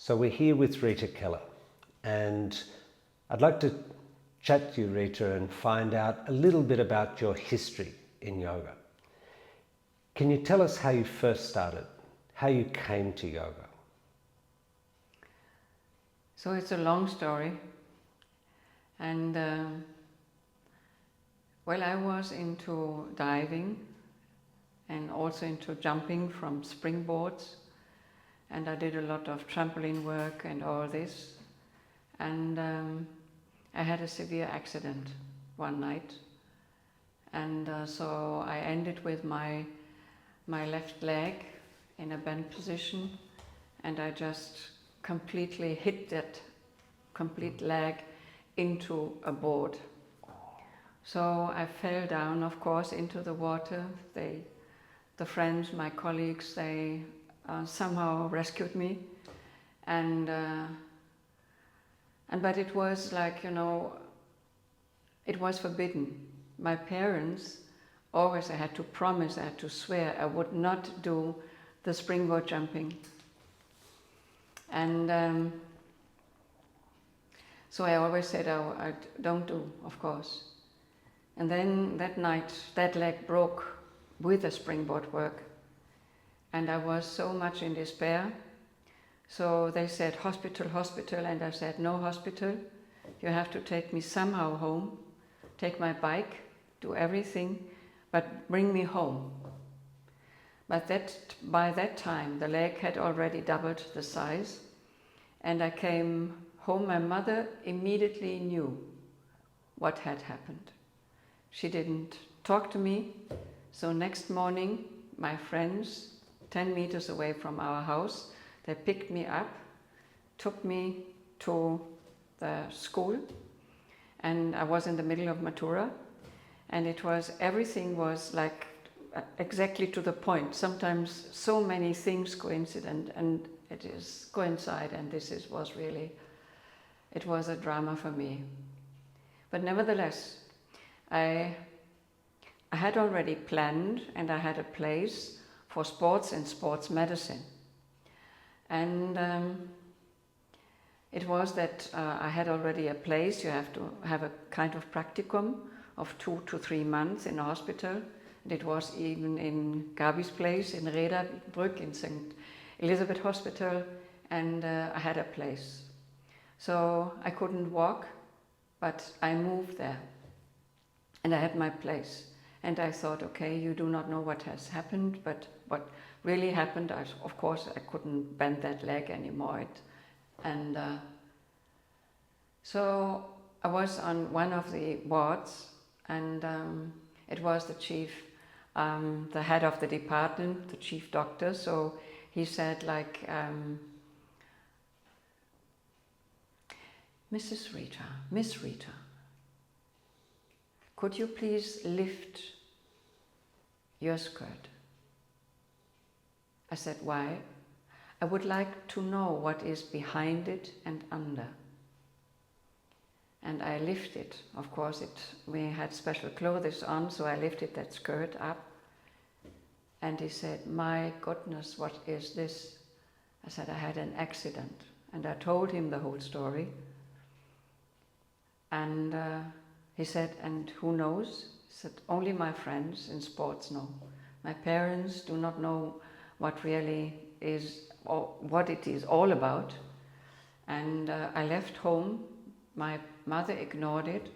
So we're here with Rita Keller, and I'd like to chat to you, Rita, and find out a little bit about your history in yoga. Can you tell us how you first started, how you came to yoga? So it's a long story, and well, I was into diving and also into jumping from springboards, and I did a lot of trampoline work and all this, and I had a severe accident one night, and so I ended with my left leg in a bent position, and I just completely hit that complete leg into a board. So I fell down, of course, into the water. The friends, my colleagues, they somehow rescued me, but it was like, it was forbidden. My parents always, I had to promise, I had to swear I would not do the springboard jumping. And so I always said, oh, I don't do, of course. And then that night, that leg broke with the springboard work. And I was so much in despair. So they said, hospital, hospital. And I said, no hospital. You have to take me somehow home, take my bike, do everything, but bring me home. But by that time, the leg had already doubled the size. And I came home. My mother immediately knew what had happened. She didn't talk to me. So next morning, my friends, 10 meters away from our house, they picked me up, took me to the school, and I was in the middle of Matura, and everything was like exactly to the point. Sometimes so many things coincident, and it is coincide, and it was a drama for me. But nevertheless, I had already planned, and I had a place for sports and sports medicine. And it was that I had already a place. You have to have a kind of practicum of 2 to 3 months in a hospital. And it was even in Gabi's place in Marburg in St. Elizabeth Hospital, and I had a place. So I couldn't walk, but I moved there. And I had my place. And I thought, okay, you do not know what has happened, but what really happened, of course, I couldn't bend that leg anymore. So I was on one of the wards, and it was the chief, the head of the department, the chief doctor. So he said, like, Miss Rita, could you please lift your skirt? I said, why? I would like to know what is behind it and under. And I lifted. Of course, we had special clothes on, so I lifted that skirt up. And he said, my goodness, what is this? I said, I had an accident. And I told him the whole story. And he said, and who knows? He said, only my friends in sports know. My parents do not know what really is, or what it is all about. And I left home. My mother ignored it,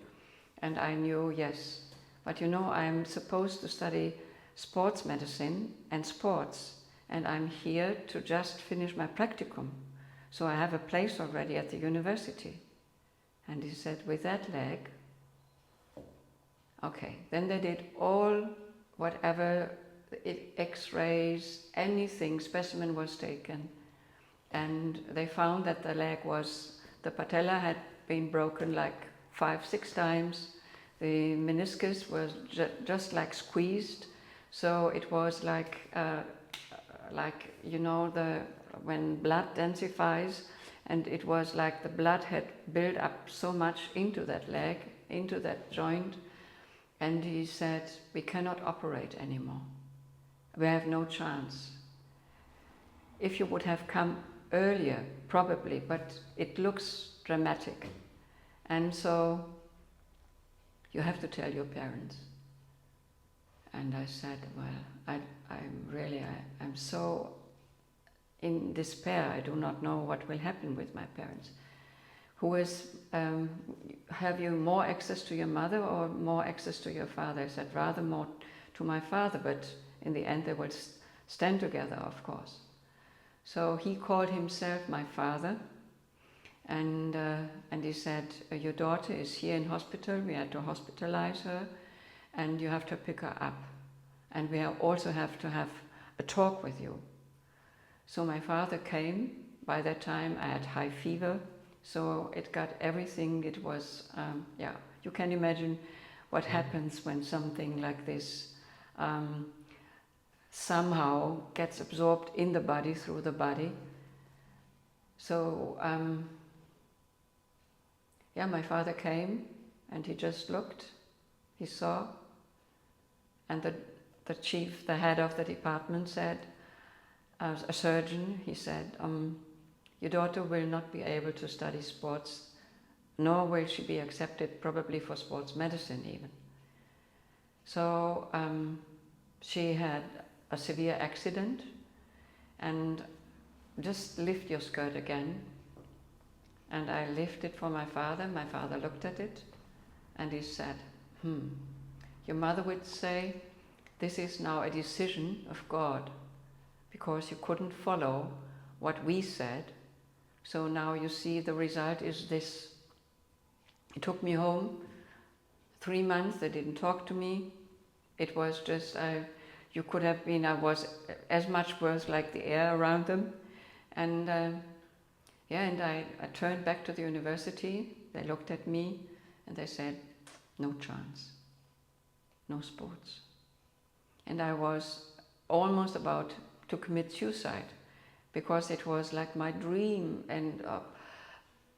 and I knew, yes. But I'm supposed to study sports medicine and sports, and I'm here to just finish my practicum. So I have a place already at the university. And he said, with that leg, okay. Then they did all whatever, x-rays, anything, specimen was taken. And they found that the patella had been broken like 5-6 times. The meniscus was just like squeezed. So it was like when blood densifies, and it was like the blood had built up so much into that leg, into that joint. And he said, we cannot operate anymore. We have no chance. If you would have come earlier, probably, but it looks dramatic. And so you have to tell your parents. And I said, well, I'm so in despair. I do not know what will happen with my parents. Have you more access to your mother or more access to your father? I said, rather more to my father, but in the end they will stand together, of course. So he called himself my father, and he said, your daughter is here in hospital, we had to hospitalize her, and you have to pick her up. And we also have to have a talk with you. So my father came. By that time I had high fever, so it got everything. It was, you can imagine what happens when something like this somehow gets absorbed in the body, through the body. So, my father came and he just looked, he saw, and the chief, the head of the department said, a surgeon, he said, your daughter will not be able to study sports, nor will she be accepted probably for sports medicine even. So she had a severe accident, and just lift your skirt again. And I lifted for my father. My father looked at it and he said, your mother would say, this is now a decision of God, because you couldn't follow what we said. So now you see the result is this. He took me home. 3 months, they didn't talk to me. It was just, I was as much worse like the air around them. And I turned back to the university. They looked at me and they said, no chance, no sports. And I was almost about to commit suicide, because it was like my dream. And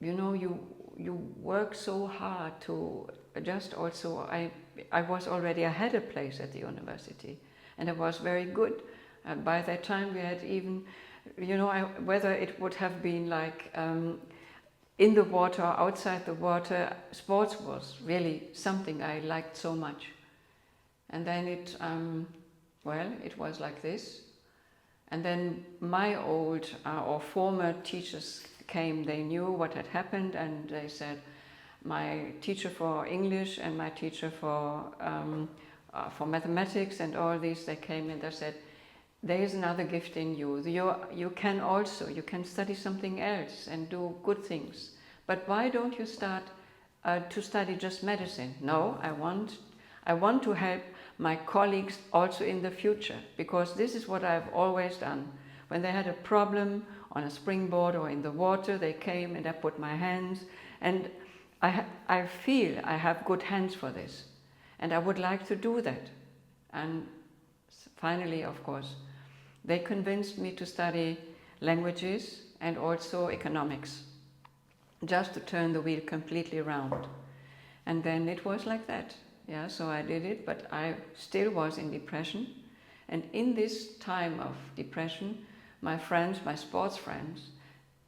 you work so hard to just also, I was already, I had a place at the university and it was very good. By that time we had even, whether it would have been like in the water or outside the water, sports was really something I liked so much. And then it was like this. And then my old or former teachers came. They knew what had happened, and they said, my teacher for English and my teacher for mathematics and all these, they came and they said, there is another gift in you. You can study something else and do good things. But why don't you start to study just medicine? No, I want to help my colleagues also in the future, because this is what I've always done. When they had a problem on a springboard or in the water, they came and I put my hands, and I feel I have good hands for this, and I would like to do that. And finally, of course, they convinced me to study languages and also economics, just to turn the wheel completely around. And then it was like that. Yeah, so I did it, but I still was in depression. And in this time of depression, my friends, my sports friends,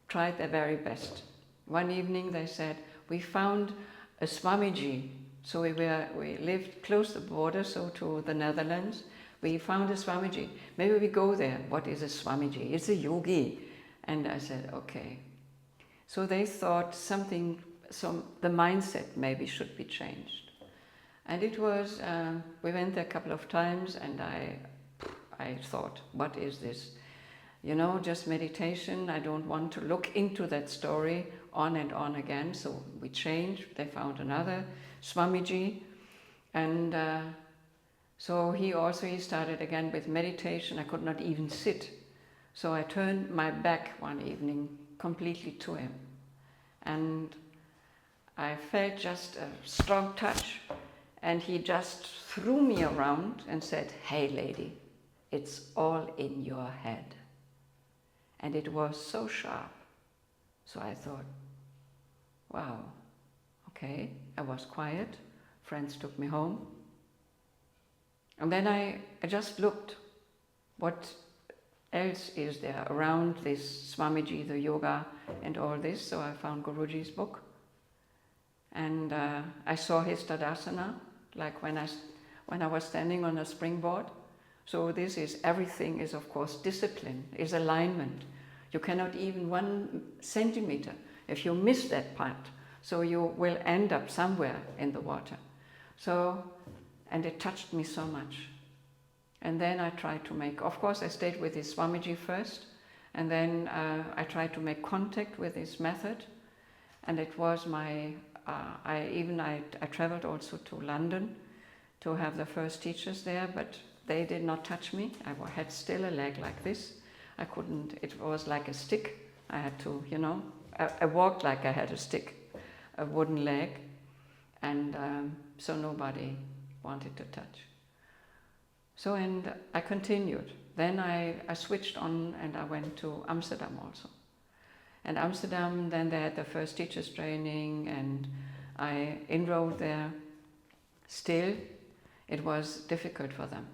tried their very best. One evening they said, we found a Swamiji. So we lived close to the border, so to the Netherlands. We found a Swamiji. Maybe we go there. What is a Swamiji? It's a yogi. And I said, okay. So they thought the mindset maybe should be changed. And it was, we went there a couple of times, and I thought, what is this? Just meditation. I don't want to look into that story on and on again. So we changed. They found another Swamiji. And so he started again with meditation. I could not even sit. So I turned my back one evening completely to him. And I felt just a strong touch. And he just threw me around and said, hey lady, it's all in your head. And it was so sharp. So I thought, wow, okay. I was quiet. Friends took me home. And then I just looked what else is there around this Swamiji, the yoga and all this. So I found Guruji's book. And I saw his Tadasana, like when I was standing on a springboard. So this is, everything is of course discipline, is alignment. You cannot even 1 centimeter, if you miss that part, so you will end up somewhere in the water. So, and it touched me so much. And then I tried to make, of course I stayed with his Swamiji first, and then I tried to make contact with his method. And it was my, I traveled also to London to have the first teachers there, but they did not touch me. I had still a leg like this. I couldn't, it was like a stick. I had to, you know, I walked like I had a stick, a wooden leg. And so nobody wanted to touch. So, and I continued. Then I switched on and I went to Amsterdam also. And Amsterdam, then they had the first teachers training and I enrolled there. Still, it was difficult for them.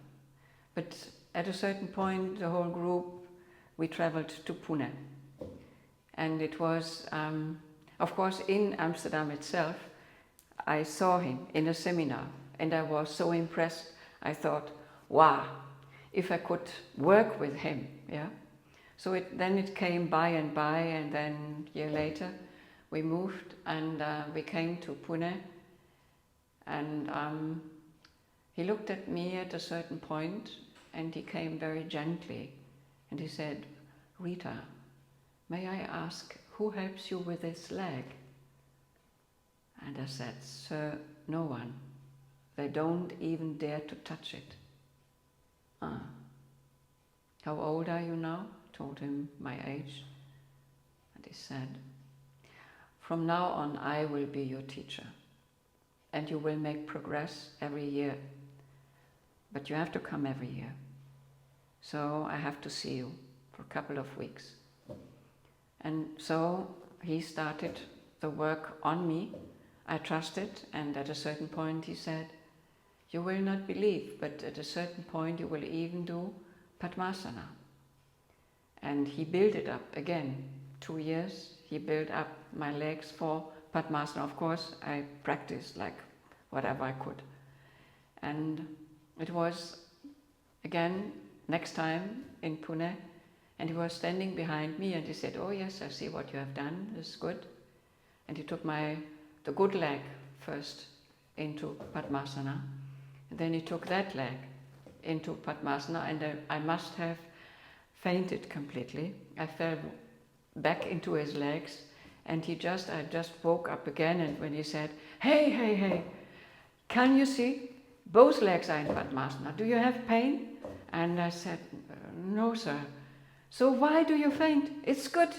But at a certain point, the whole group, we traveled to Pune. And it was, of course, in Amsterdam itself, I saw him in a seminar and I was so impressed. I thought, wow, if I could work with him, yeah. So then it came by, and then a year later we moved and we came to Pune. And he looked at me at a certain point and he came very gently and he said, Rita, may I ask, who helps you with this leg? And I said, sir, no one. They don't even dare to touch it. How old are you now? Told him my age. And he said, from now on I will be your teacher and you will make progress every year. But you have to come every year. So I have to see you for a couple of weeks. And so he started the work on me. I trusted, and at a certain point he said, you will not believe, but at a certain point you will even do Padmasana. And he built it up again. 2 years, he built up my legs for Padmasana. Of course, I practiced like whatever I could. And it was, again, next time in Pune, and he was standing behind me and he said, oh yes, I see what you have done, this is good. And he took the good leg first into Padmasana, and then he took that leg into Padmasana, and I must have fainted completely. I fell back into his legs, and I just woke up again, and when he said, hey, can you see? Both legs are in Padmasana. Do you have pain? And I said, no, sir. So why do you faint? It's good.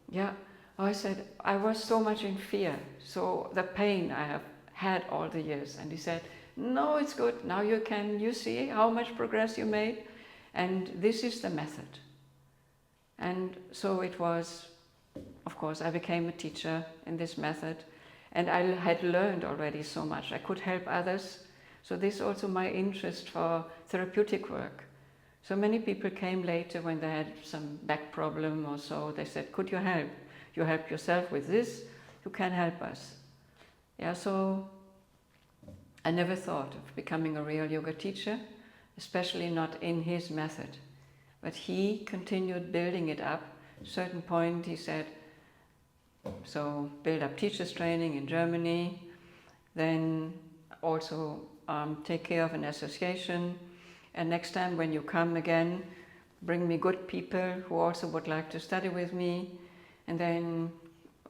Yeah. I said, I was so much in fear. So the pain I have had all the years. And he said, no, it's good. Now you see how much progress you made. And this is the method. And so it was, of course, I became a teacher in this method. And I had learned already so much. I could help others. So this is also my interest for therapeutic work. So many people came later when they had some back problem or so. They said, could you help? You help yourself with this, you can help us. Yeah, so I never thought of becoming a real yoga teacher, especially not in his method. But he continued building it up. At a certain point he said, so build up teachers training in Germany, then also take care of an association, and next time when you come again, bring me good people who also would like to study with me, and then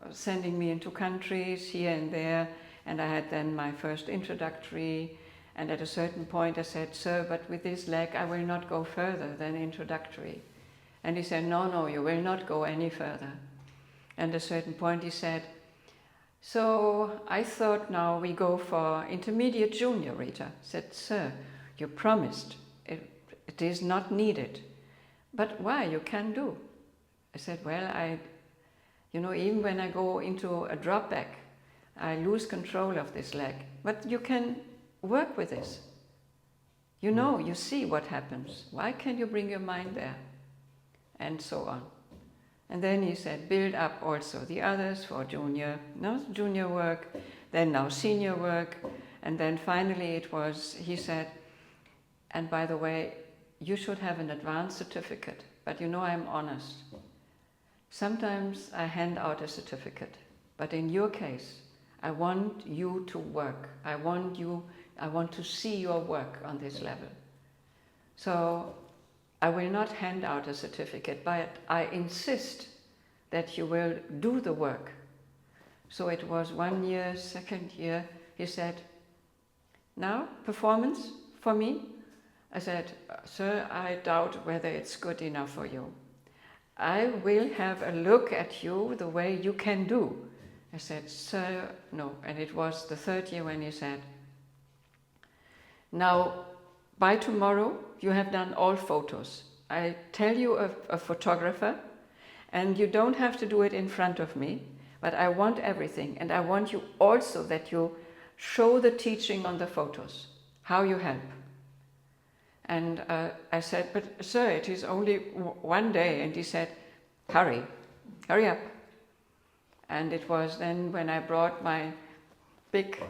sending me into countries here and there. And I had then my first introductory, and at a certain point I said, sir, but with this leg I will not go further than introductory. And he said, no, you will not go any further. And at a certain point he said, so I thought now we go for intermediate junior, Rita. I said, sir, you promised. It is not needed. But why? You can do. I said, well, even when I go into a drop back, I lose control of this leg. But you can work with this. You see what happens. Why can't you bring your mind there? and so on. And then he said, build up also the others for junior work, then now senior work, and then finally it was, he said, and by the way, you should have an advanced certificate, but you know I'm honest. Sometimes I hand out a certificate, but in your case, I want you to work. I want to see your work on this level. So I will not hand out a certificate, but I insist that you will do the work. So it was 1 year, second year, he said, now performance for me? I said, sir, I doubt whether it's good enough for you. I will have a look at you the way you can do. I said, sir, no. And it was the third year when he said, now, by tomorrow, you have done all photos. I tell you a photographer, and you don't have to do it in front of me, but I want everything. And I want you also that you show the teaching on the photos, how you help. And I said, but sir, it is only one day. And he said, hurry up. And it was then when I brought my big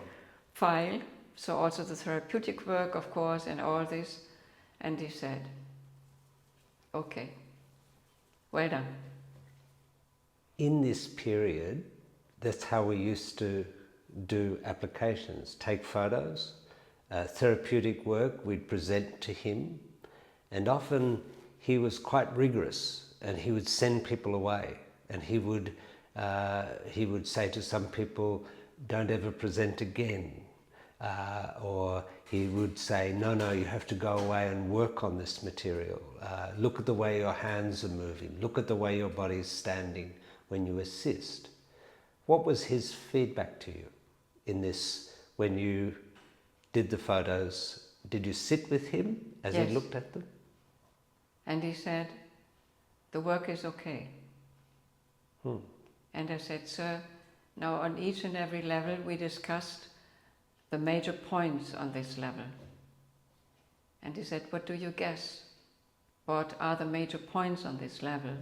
file, so also the therapeutic work, of course, and all this. And he said, okay, well done. In this period, that's how we used to do applications, take photos, therapeutic work we'd present to him, and often he was quite rigorous and he would send people away, and he would say to some people, don't ever present again, or he would say, no, you have to go away and work on this material. Look at the way your hands are moving, look at the way your body's standing when you assist. What was his feedback to you in this when you did the photos? Did you sit with him as Yes. he looked at them? And he said, the work is okay. And I said, sir, now on each and every level we discussed the major points on this level. And he said, what do you guess? What are the major points on this level?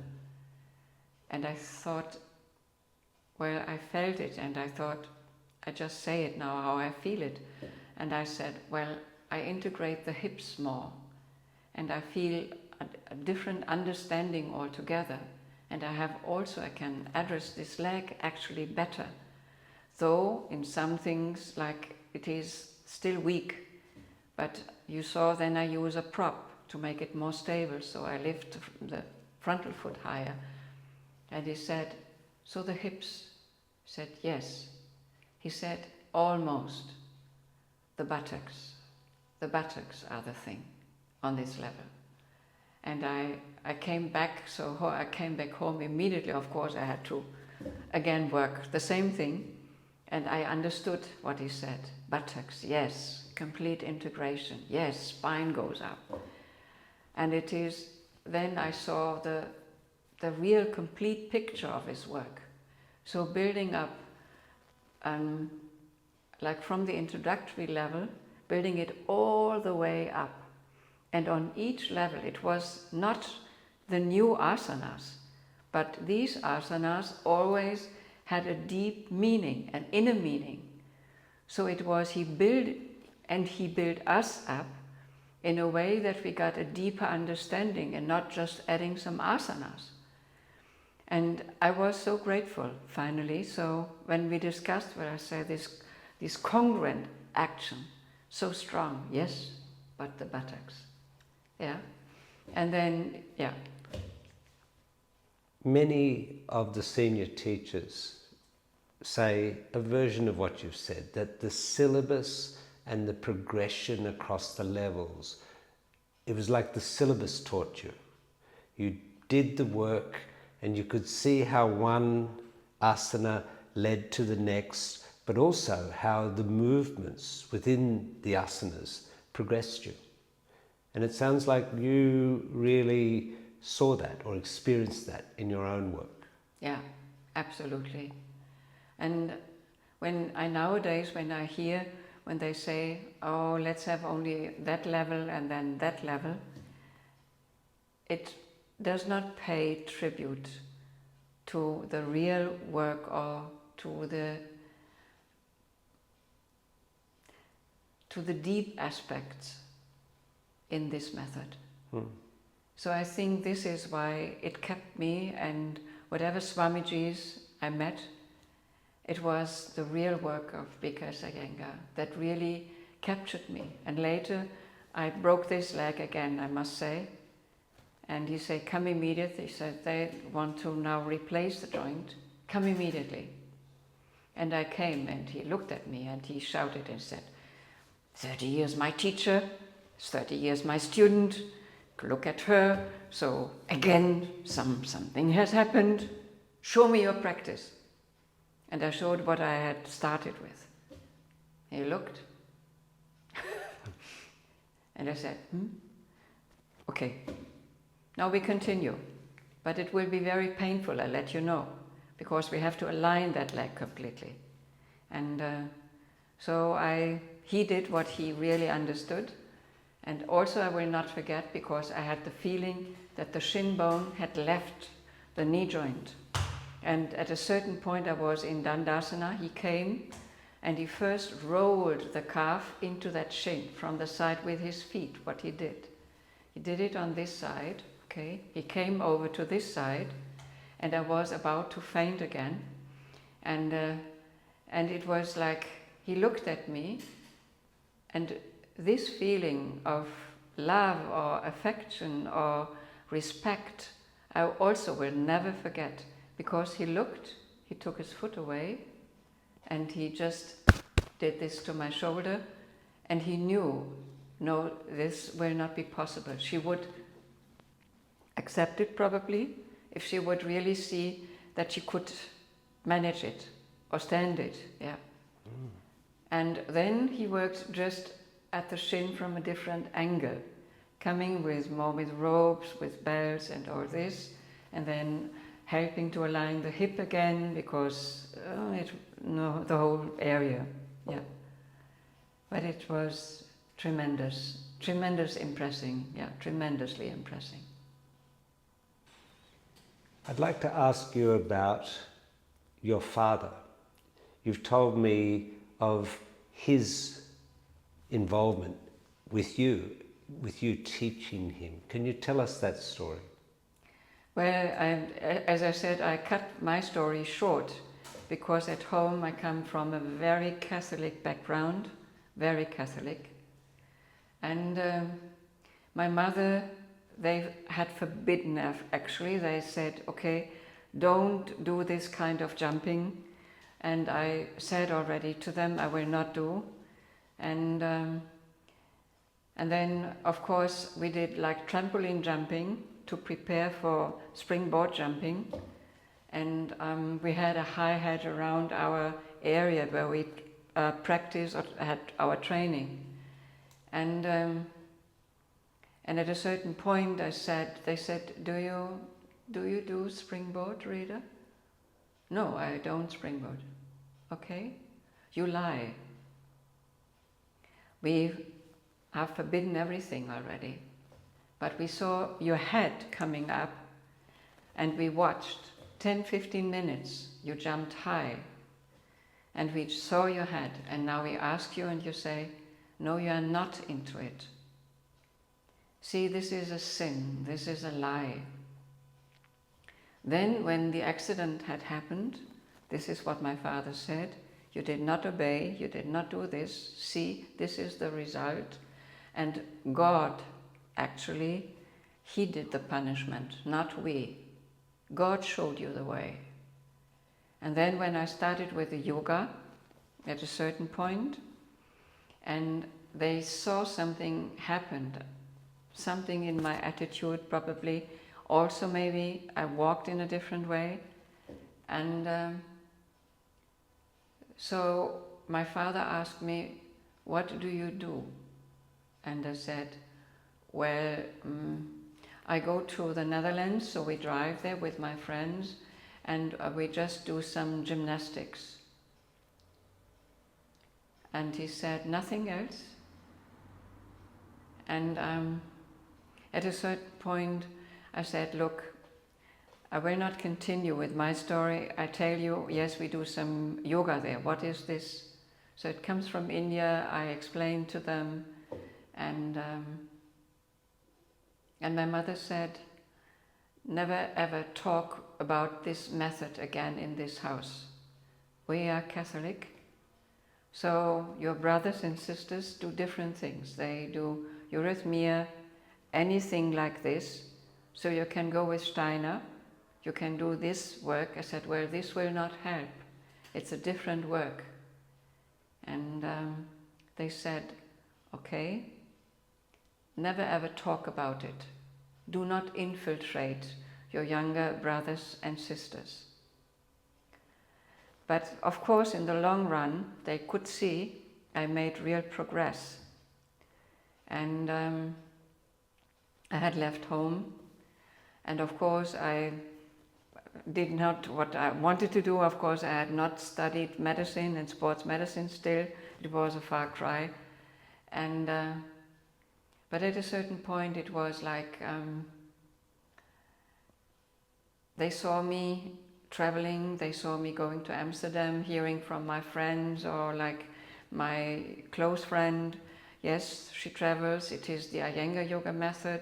And I thought, well, I felt it, and I thought, I just say it now how I feel it. And I said, well, I integrate the hips more, and I feel a different understanding altogether. And I can address this leg actually better. Though in some things, like it is still weak, but you saw then I use a prop to make it more stable, so I lift the frontal foot higher. And he said, so the hips? I said, yes. He said, almost. The buttocks are the thing on this level. And I came back, so I came back home immediately. Of course, I had to again work the same thing, and I understood what he said. Buttocks, yes. Complete integration, yes. Spine goes up. And it is, then I saw the real complete picture of his work. So building up, like from the introductory level, building it all the way up. And on each level, it was not the new asanas, but these asanas always had a deep meaning, an inner meaning. So it was he built us up in a way that we got a deeper understanding and not just adding some asanas. And I was so grateful, finally. So when we discussed, I said this congruent action, so strong, yes, but the buttocks. Yeah. And then, yeah. Many of the senior teachers say a version of what you've said, that the syllabus and the progression across the levels, it was like the syllabus taught you. You did the work and you could see how one asana led to the next, but also how the movements within the asanas progressed you. And it sounds like you really saw that or experienced that in your own work. Yeah, absolutely. And when I hear when they say, oh, let's have only that level and then that level, does not pay tribute to the real work or to the deep aspects in this method. So I think this is why it kept me, and whatever Swamijis I met, it was the real work of Bhikkhu Iyengar that really captured me. And later I broke this leg again, I must say. And he said, come immediately. He said, they want to now replace the joint. Come immediately. And I came, and he looked at me and he shouted and said, 30 years my teacher, 30 years my student, look at her. So again, something has happened. Show me your practice. And I showed what I had started with. He looked. And I said, okay, now we continue. But it will be very painful, I'll let you know, because we have to align that leg completely. And so he did what he really understood. And also I will not forget, because I had the feeling that the shin bone had left the knee joint. And at a certain point I was in Dandasana, he came and he first rolled the calf into that shin from the side with his feet, what he did. He did it on this side, okay? He came over to this side and I was about to faint again. And it was like, he looked at me, and this feeling of love or affection or respect, I also will never forget, because he looked, he took his foot away, and he just did this to my shoulder, and he knew, no, this will not be possible. She would accept it probably, if she would really see that she could manage it, or stand it, yeah. And then he worked just at the shin from a different angle, coming with more with ropes, with belts and all this, and then helping to align the hip again, because the whole area, yeah. But it was tremendous, tremendously impressing. I'd like to ask you about your father. You've told me of his involvement with you teaching him. Can you tell us that story? Well, as I said, I cut my story short, because at home I come from a very Catholic background, very Catholic. And my mother, they had forbidden, actually, they said, okay, don't do this kind of jumping. And I said already to them, I will not do. And then, of course, we did like trampoline jumping to prepare for springboard jumping. And we had a hi-hat around our area where we practiced or had our training. And at a certain point, they said, do you do springboard, Rita? No, I don't springboard. Okay, you lie. We have forbidden everything already. But we saw your head coming up, and we watched 10-15 minutes. You jumped high, and we saw your head, and now we ask you and you say, no, you are not into it. See, this is a sin, this is a lie. Then when the accident had happened, this is what my father said, you did not obey, you did not do this, see, this is the result. And God, actually, He did the punishment, not we. God showed you the way. And then when I started with the yoga, at a certain point, and they saw something happened, something in my attitude probably, also maybe I walked in a different way. And so my father asked me, what do you do? And I said, well, I go to the Netherlands, so we drive there with my friends, and we just do some gymnastics. And he said, nothing else? And at a certain point, I said, look, I will not continue with my story. I tell you, yes, we do some yoga there. What is this? So it comes from India. I explained to them, and my mother said, never ever talk about this method again in this house. We are Catholic, so your brothers and sisters do different things. They do eurythmia, anything like this. So you can go with Steiner, you can do this work. I said, well, this will not help. It's a different work. And they said, okay, never ever talk about it. Do not infiltrate your younger brothers and sisters. But of course, in the long run, they could see I made real progress. And I had left home. And of course, I did not what I wanted to do. Of course, I had not studied medicine and sports medicine still. It was a far cry. And but at a certain point, it was like they saw me traveling, they saw me going to Amsterdam, hearing from my friends, or like my close friend, yes, she travels, it is the Iyengar Yoga method,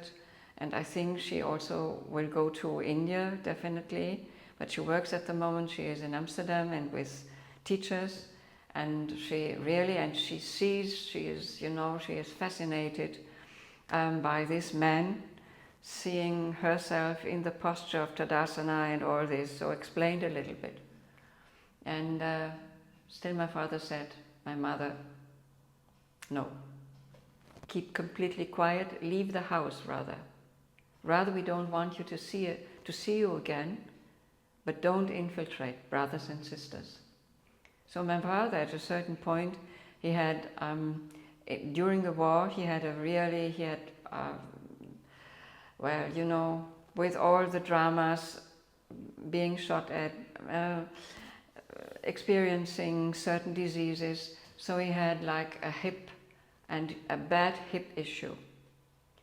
and I think she also will go to India, definitely, but she works at the moment, she is in Amsterdam and with teachers, and she really, and she sees, she is, you know, she is fascinated by this man, seeing herself in the posture of Tadasana and all this, so explained a little bit. And still my father said, my mother, no, keep completely quiet, leave the house rather. Rather, we don't want you to see you again, but don't infiltrate brothers and sisters. So my father, at a certain point, he had, during the war, well, you know, with all the dramas, being shot at, experiencing certain diseases, so he had like a bad hip issue.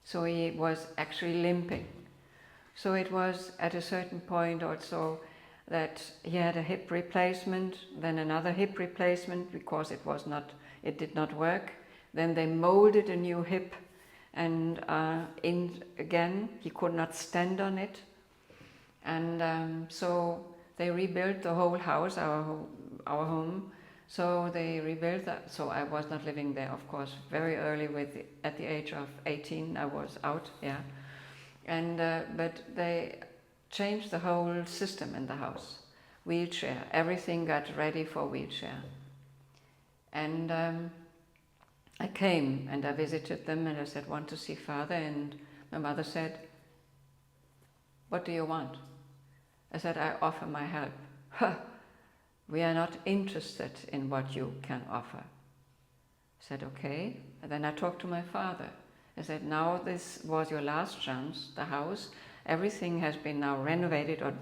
So he was actually limping. So it was at a certain point also that he had a hip replacement, then another hip replacement because it did not work. Then they molded a new hip, and again he could not stand on it, and so they rebuilt the whole house, our home. So they rebuilt that. So I was not living there, of course. Very early, at the age of 18, I was out. Yeah, and but they changed the whole system in the house. Wheelchair, everything got ready for wheelchair, and. I came and I visited them and I said, want to see Father, and my mother said, what do you want? I said, I offer my help. We are not interested in what you can offer. I said, okay. And then I talked to my father. I said, now this was your last chance, the house, everything has been now renovated or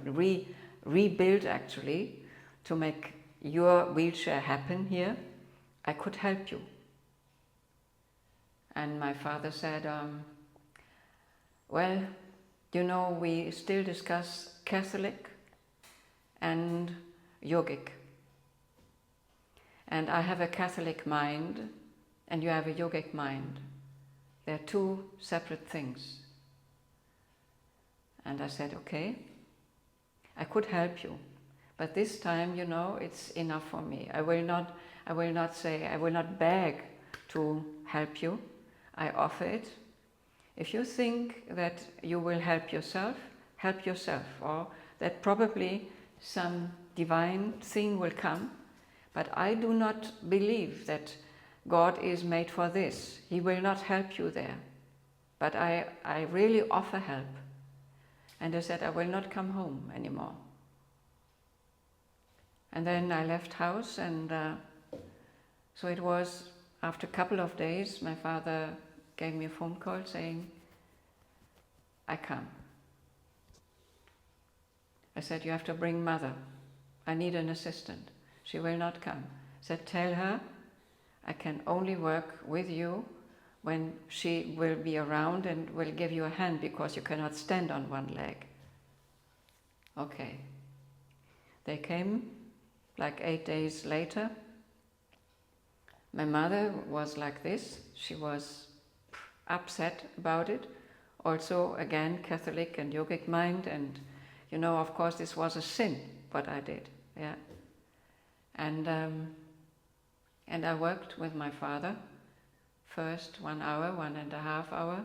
rebuilt actually to make your wheelchair happen here. I could help you. And my father said, well, you know, we still discuss Catholic and yogic. And I have a Catholic mind and you have a yogic mind. They're two separate things. And I said, okay, I could help you. But this time, you know, it's enough for me. I will not beg to help you. I offer it. If you think that you will help yourself, or that probably some divine thing will come. But I do not believe that God is made for this. He will not help you there. But I really offer help. And I said, I will not come home anymore. And then I left house, and so it was. After a couple of days, my father gave me a phone call saying, I come. I said, you have to bring Mother. I need an assistant. She will not come. I said, tell her I can only work with you when she will be around and will give you a hand because you cannot stand on one leg. Okay. They came like 8 days later. My mother was like this. She was upset about it. Also, again, Catholic and yogic mind, and you know, of course, this was a sin, what I did. Yeah. And I worked with my father. First 1 hour, 1.5 hours.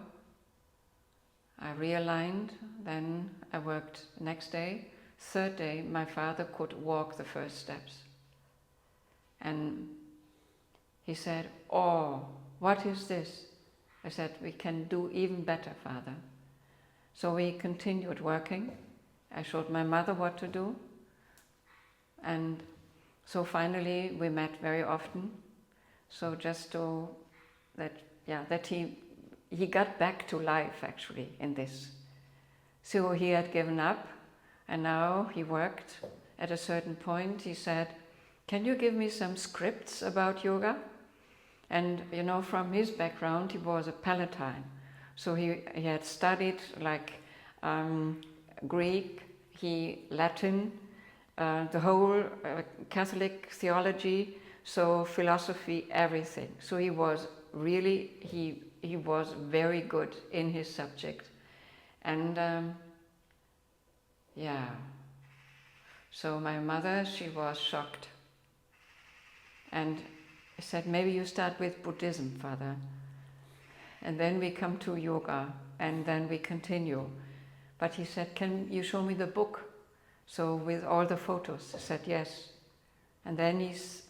I realigned, then I worked next day. Third day, my father could walk the first steps. And he said, "Oh, what is this?" I said, "We can do even better, Father." So we continued working. I showed my mother what to do. And so finally we met very often. So just to, that he got back to life actually in this. So he had given up and now he worked. At a certain point he said, "Can you give me some scripts about yoga?" And you know, from his background, he was a Palatine. So he had studied like Greek, Latin, the whole Catholic theology, so philosophy, everything. So he was really, he was very good in his subject. And so my mother, she was shocked. And I said, "Maybe you start with Buddhism, Father. And then we come to yoga, and then we continue." But he said, "Can you show me the book? So with all the photos." I said, "Yes." And then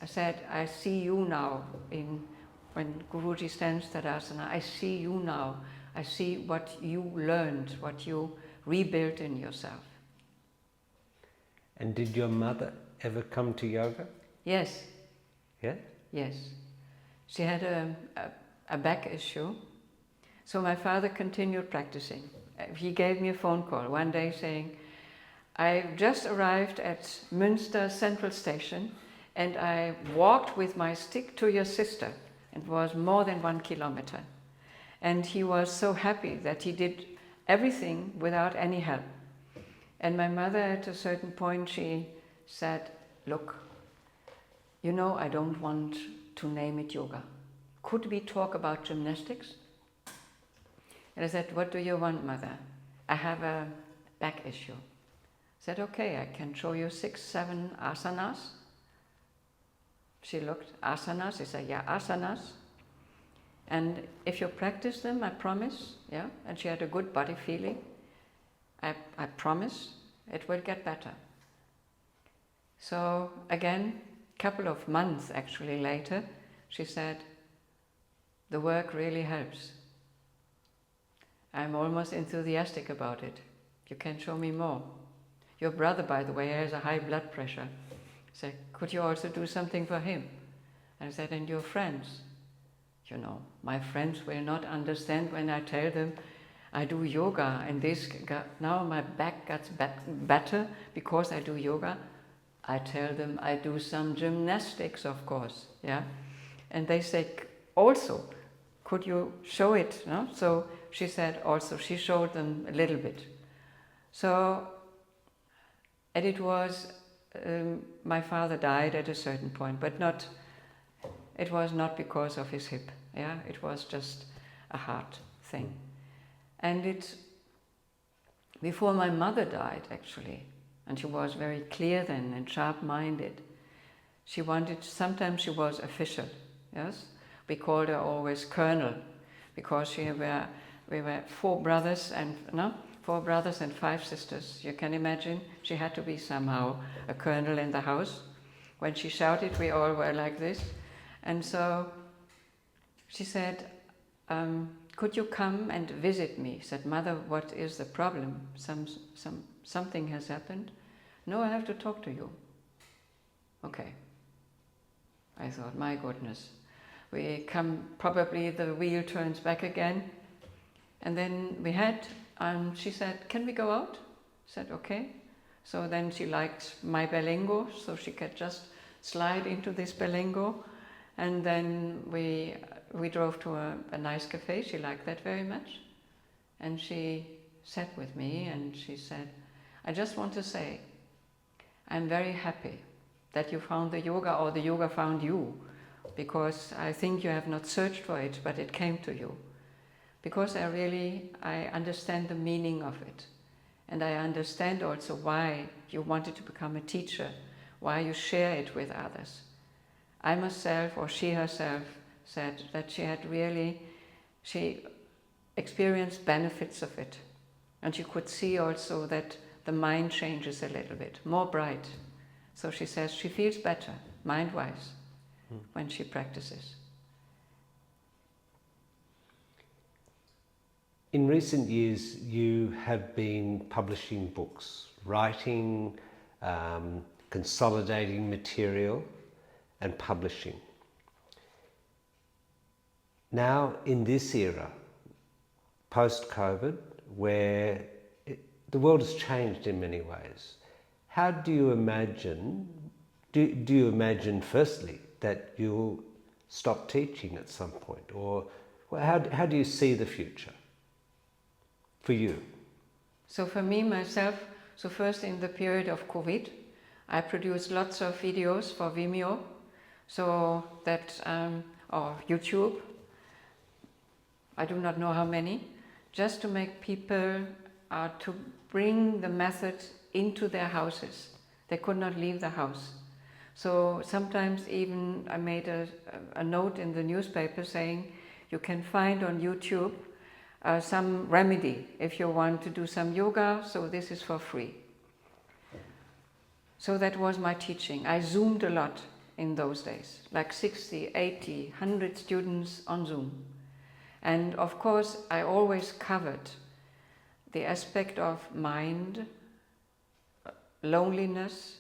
I said, "I see you now when Guruji stands Tadasana. I see you now. I see what you learned, what you rebuilt in yourself." And did your mother ever come to yoga? Yes. Yeah? Yes. She had a back issue. So my father continued practicing. He gave me a phone call one day saying, "I just arrived at Münster Central Station and I walked with my stick to your sister." It was more than 1 kilometer. And he was so happy that he did everything without any help. And my mother at a certain point, she said, "Look, you know, I don't want to name it yoga. Could we talk about gymnastics?" And I said, "What do you want, Mother?" "I have a back issue." I said, "Okay, I can show you 6, 7 asanas." She looked, "Asanas?" I said, "Yeah, asanas. And if you practice them, I promise," yeah, and she had a good body feeling, I promise it will get better." So again, couple of months actually later, she said, "The work really helps. I'm almost enthusiastic about it. You can show me more. Your brother, by the way, has a high blood pressure. I said, could you also do something for him?" And I said, "And your friends? You know, my friends will not understand when I tell them I do yoga and now my back gets better because I do yoga. I tell them I do some gymnastics, of course, yeah." And they say, "Also, could you show it?" No? So she said also, she showed them a little bit. So, and it was, my father died at a certain point, but it was not because of his hip, yeah, it was just a heart thing. And before my mother died actually, and she was very clear then and sharp-minded, sometimes she was official, yes? We called her always Colonel, because we were 4 brothers and 5 sisters. You can imagine, she had to be somehow a colonel in the house. When she shouted, we all were like this. And so she said, "Could you come and visit me?" I said, "Mother, what is the problem? Something has happened?" "No, I have to talk to you." Okay. I thought, my goodness. We come, probably the wheel turns back again. And then she said, "Can we go out?" I said, "Okay." So then she liked my belingo, so she could just slide into this belingo. And then we we drove to a nice cafe. She liked that very much. And she sat with me and she said, I just want to say, I'm very happy that you found the yoga, or the yoga found you, because I think you have not searched for it, but it came to you. Because I understand the meaning of it. And I understand also why you wanted to become a teacher, why you share it with others. I myself, or she herself, said that she experienced benefits of it. And you could see also that the mind changes a little bit, more bright. So she says she feels better, mind-wise, when she practices. In recent years, you have been publishing books, writing, consolidating material, and publishing. Now, in this era, post-COVID, where the world has changed in many ways, how do you imagine, do you imagine firstly that you'll stop teaching at some point? Or how do you see the future for you? So for me, myself, so first in the period of COVID, I produced lots of videos for Vimeo, so that, or YouTube, I do not know how many, just to make people, to bring the method into their houses. They could not leave the house. So sometimes even I made a note in the newspaper saying, you can find on YouTube some remedy if you want to do some yoga, so this is for free. So that was my teaching. I Zoomed a lot in those days, like 60, 80, 100 students on Zoom. And of course, I always covered the aspect of mind, loneliness,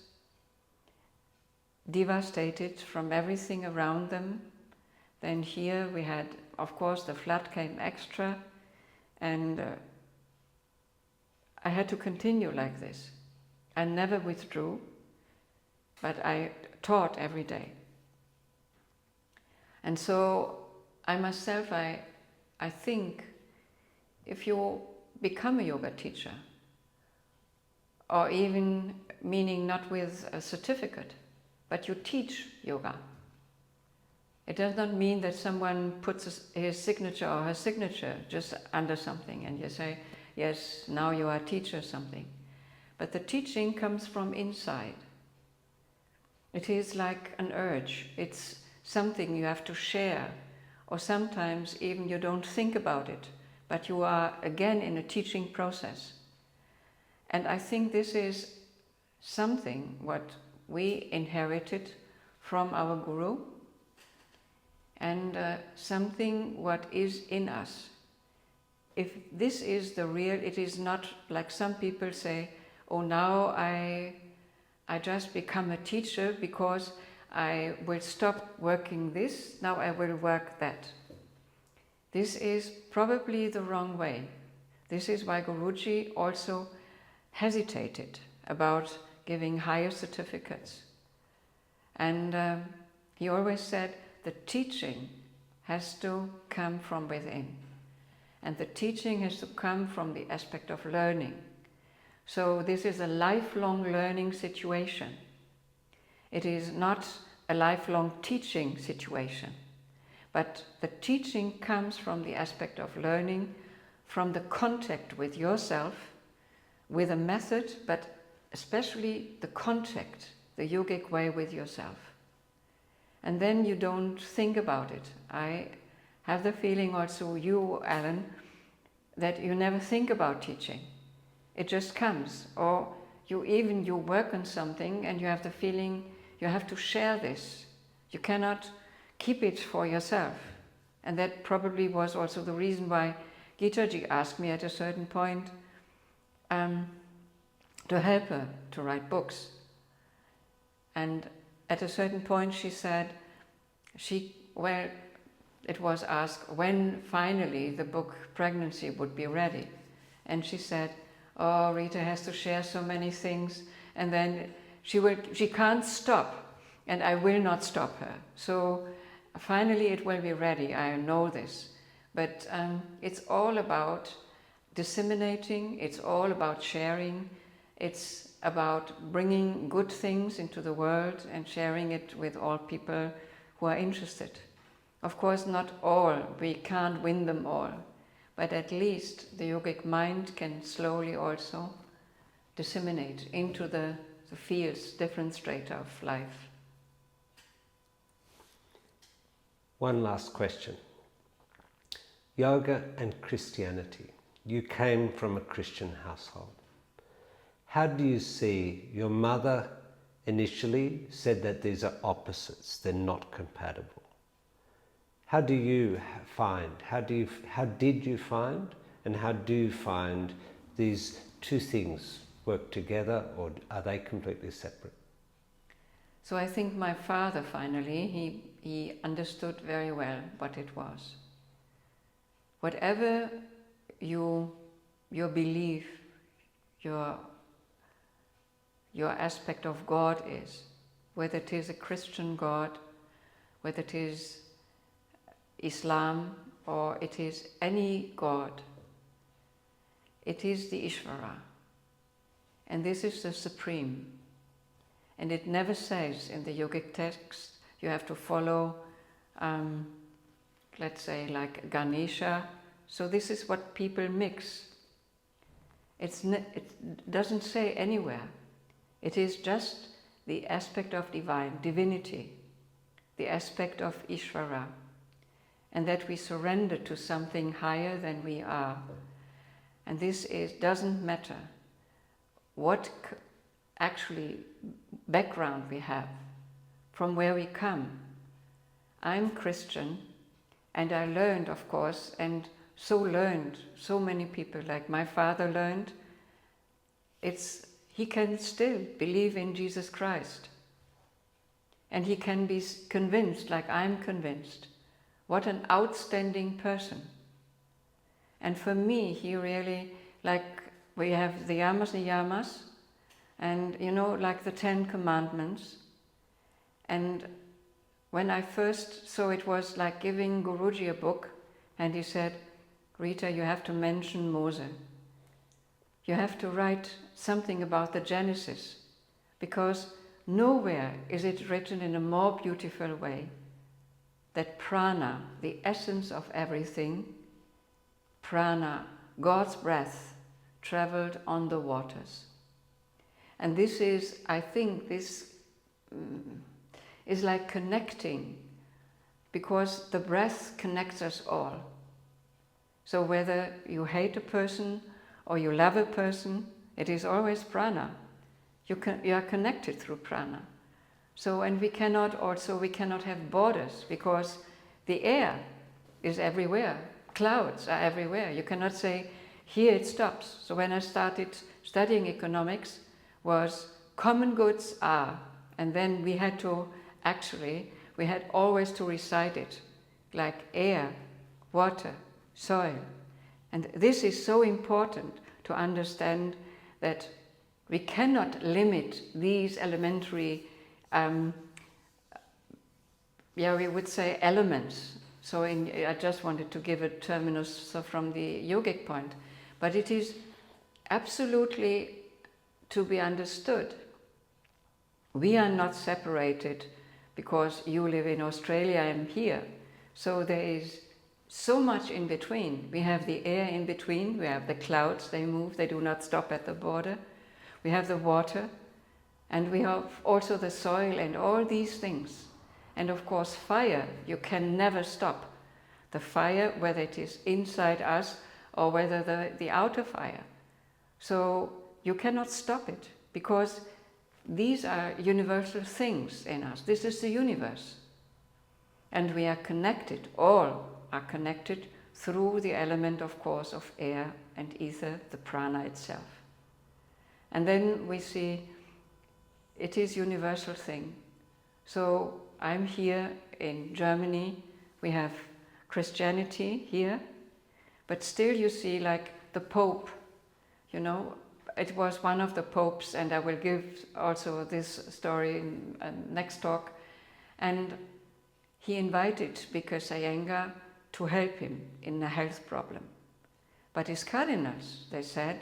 devastated from everything around them. Then here we had, of course, the flood came extra, and I had to continue like this. I never withdrew, but I taught every day. And so I myself, I think if you become a yoga teacher, or even meaning not with a certificate, but you teach yoga, it does not mean that someone puts his signature or her signature just under something and you say, yes, now you are a teacher something. But the teaching comes from inside. It is like an urge. It's something you have to share, or sometimes even you don't think about it, but you are again in a teaching process. And I think this is something what we inherited from our guru, and something what is in us. If this is the real, it is not like some people say, oh, now I just become a teacher because I will stop working this, now I will work that. This is probably the wrong way. This is why Guruji also hesitated about giving higher certificates. And he always said the teaching has to come from within. And the teaching has to come from the aspect of learning. So this is a lifelong learning situation. It is not a lifelong teaching situation. But the teaching comes from the aspect of learning, from the contact with yourself, with a method, but especially the contact, the yogic way with yourself. And then you don't think about it. I have the feeling also, you, Alan, that you never think about teaching. It just comes. Or you work on something and you have the feeling you have to share this. You cannot keep it for yourself. And that probably was also the reason why Gitaji asked me at a certain point to help her to write books. And at a certain point she said, it was asked when finally the book Pregnancy would be ready. And she said, oh, Rita has to share so many things, and then she can't stop, and I will not stop her. So finally it will be ready, I know this. But it's all about disseminating, it's all about sharing, it's about bringing good things into the world and sharing it with all people who are interested. Of course, not all, we can't win them all, but at least the yogic mind can slowly also disseminate into the fields, different strata of life. One last question. Yoga and Christianity. You came from a Christian household. How do you see, your mother initially said that these are opposites, they're not compatible. How do you find, how did you find, and how do you find these two things work together, or are they completely separate? So I think my father finally, he understood very well what it was. Whatever your belief, your aspect of God is, whether it is a Christian God, whether it is Islam, or it is any God, it is the Ishvara. And this is the supreme. And it never says in the yogic text you have to follow, let's say, like Ganesha. So this is what people mix. It doesn't say anywhere. It is just the aspect of divinity, the aspect of Ishvara, and that we surrender to something higher than we are. And this doesn't matter what actually background we have, from where we come. I'm Christian, and I learned, of course, and so many people, like my father learned, he can still believe in Jesus Christ. And he can be convinced, like I'm convinced. What an outstanding person. And for me, he really, like we have the yamas and niyamas, and like the 10 Commandments. And when I first saw, it was like giving Guruji a book, and he said, Rita, you have to mention Moses. You have to write something about the Genesis, because nowhere is it written in a more beautiful way that prana, the essence of everything, prana, God's breath, traveled on the waters. And this is, I think, this is like connecting, because the breath connects us all. So whether you hate a person or you love a person, it is always prana. You are connected through prana. So, and we cannot have borders, because the air is everywhere. Clouds are everywhere. You cannot say, here it stops. So when I started studying economics, was common goods are, and then we had always to recite it, like air, water, soil. And this is so important to understand, that we cannot limit these elementary, we would say elements. So I just wanted to give a terminus from the yogic point, but it is absolutely to be understood. We are not separated because you live in Australia, I'm here. So there is so much in between. We have the air in between, we have the clouds, they move, they do not stop at the border. We have the water, and we have also the soil and all these things. And of course fire, you can never stop. The fire, whether it is inside us or whether the outer fire. So you cannot stop it, because these are universal things in us. This is the universe. And we are connected, all are connected through the element, of course, of air and ether, the prana itself. And then we see it is universal thing. So I'm here in Germany, we have Christianity here, but still you see, like the Pope, it was one of the popes, and I will give also this story in next talk, and he invited because Iyengar to help him in a health problem. But his cardinals, they said,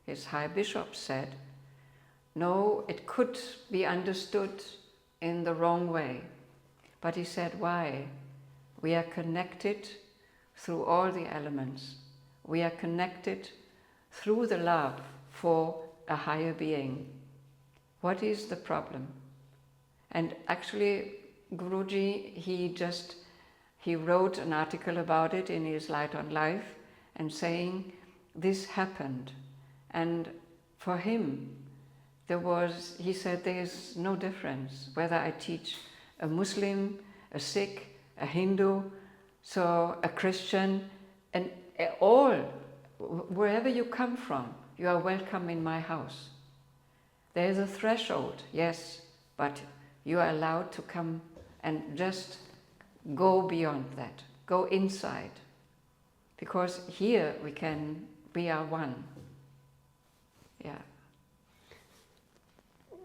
his high bishops said, no, it could be understood in the wrong way. But he said, why? We are connected through all the elements. We are connected through the love for a higher being. What is the problem? And actually, Guruji, he wrote an article about it in his Light on Life and saying, this happened. And for him, he said, there's no difference whether I teach a Muslim, a Sikh, a Hindu, so a Christian, and all, wherever you come from, you are welcome in my house. There is a threshold, yes, but you are allowed to come and just go beyond that, go inside. Because here we are one. Yeah.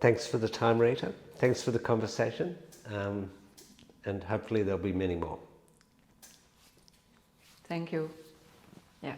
Thanks for the time, Rita. Thanks for the conversation. And hopefully there'll be many more. Thank you. Yeah.